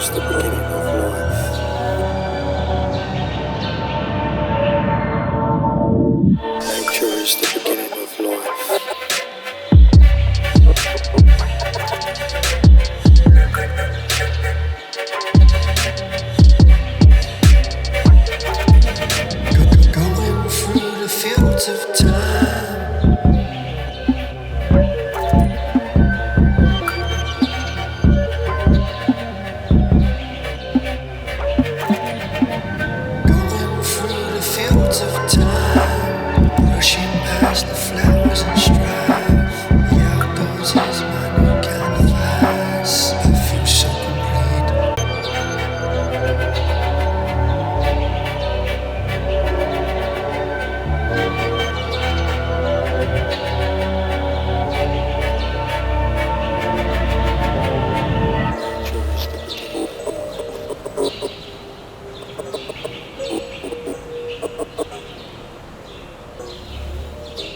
is the beginning of life. Nature is the beginning of life. Going through the fields of time. Going through the fields of time. Brushing past the flowers and strife. The outdoors is my new canvas. I feel so complete. Nature is the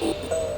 beginning.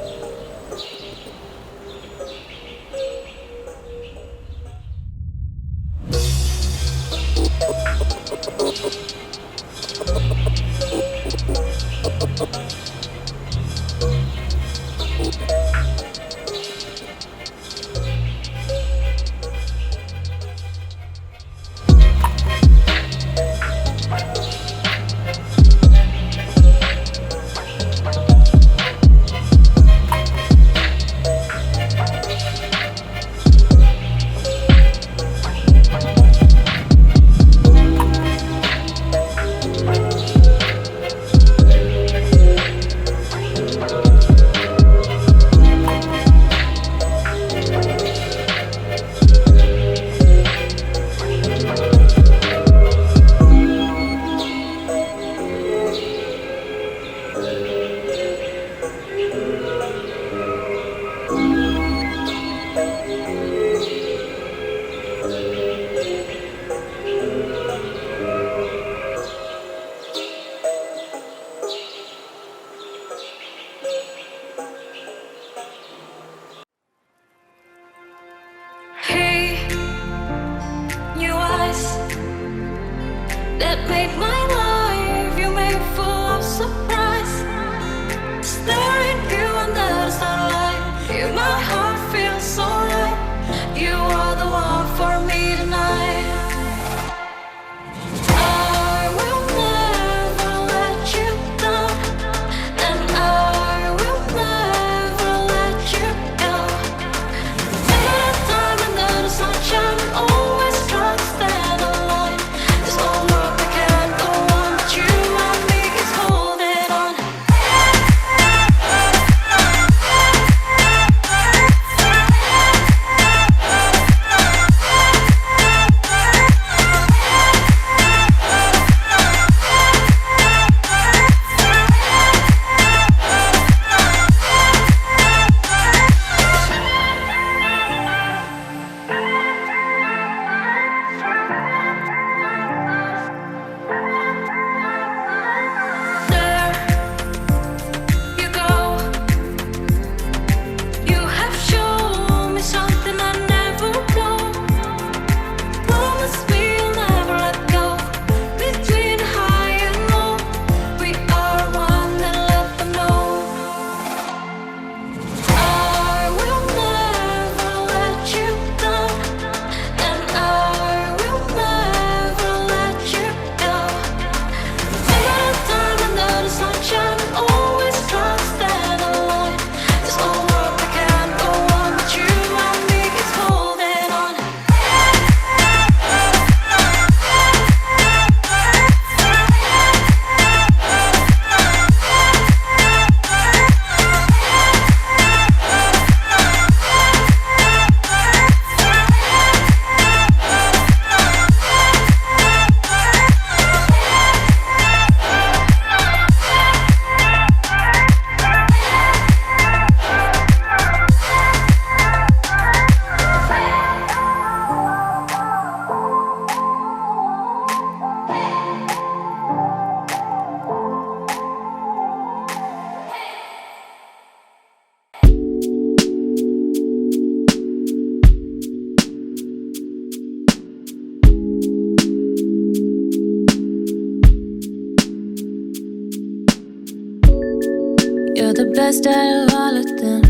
You're the best out of all of them.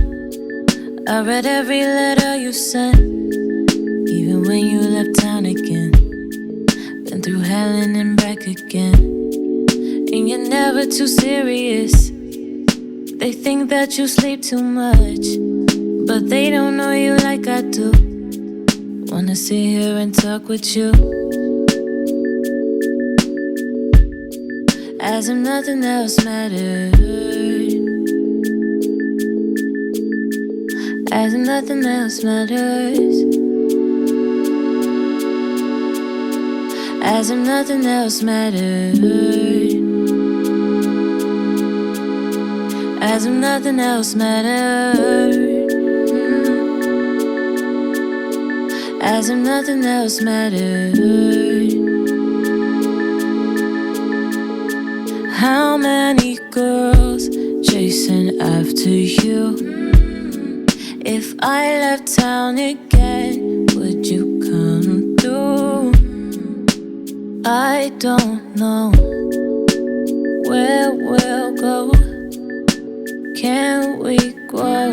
I read every letter you sent, even when you left town again. Been through hell and then back again. And you're never too serious. They think that you sleep too much, but they don't know you like I do. Wanna sit here and talk with you, as if nothing else mattered, as if nothing else matters, as if nothing else mattered, as if nothing else mattered, as if nothing else mattered. How many girls chasing after you? If I left town again, would you come through? I don't know where we'll go. Can we grow?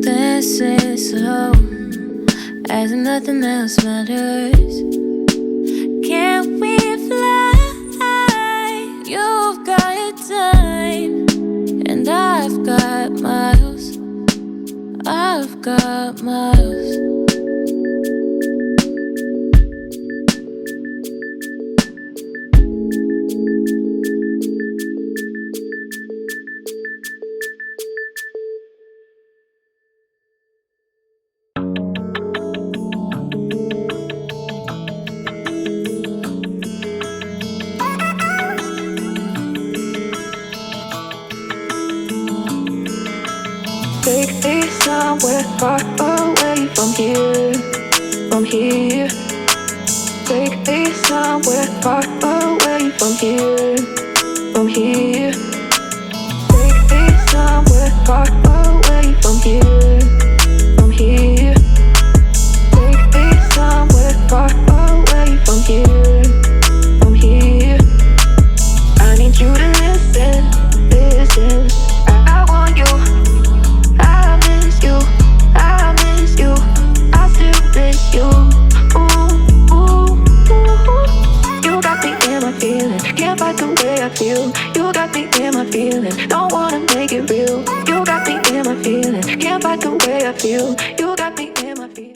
This is slow, as if nothing else matters. Can we fly? You've got time, and I've got miles. I've got miles. Take me somewhere far away from here, from here. Take me somewhere far away from here, from here. Take me somewhere far away from here, from here. Take me somewhere far away from here, from here. I need you to listen, listen. I want you. I miss you, I still miss you. Ooh, ooh, ooh. You got me in my feelings, can't fight the way I feel. You got me in my feelings, don't wanna make it real. You got me in my feelings, can't fight the way I feel. You got me in my feelings.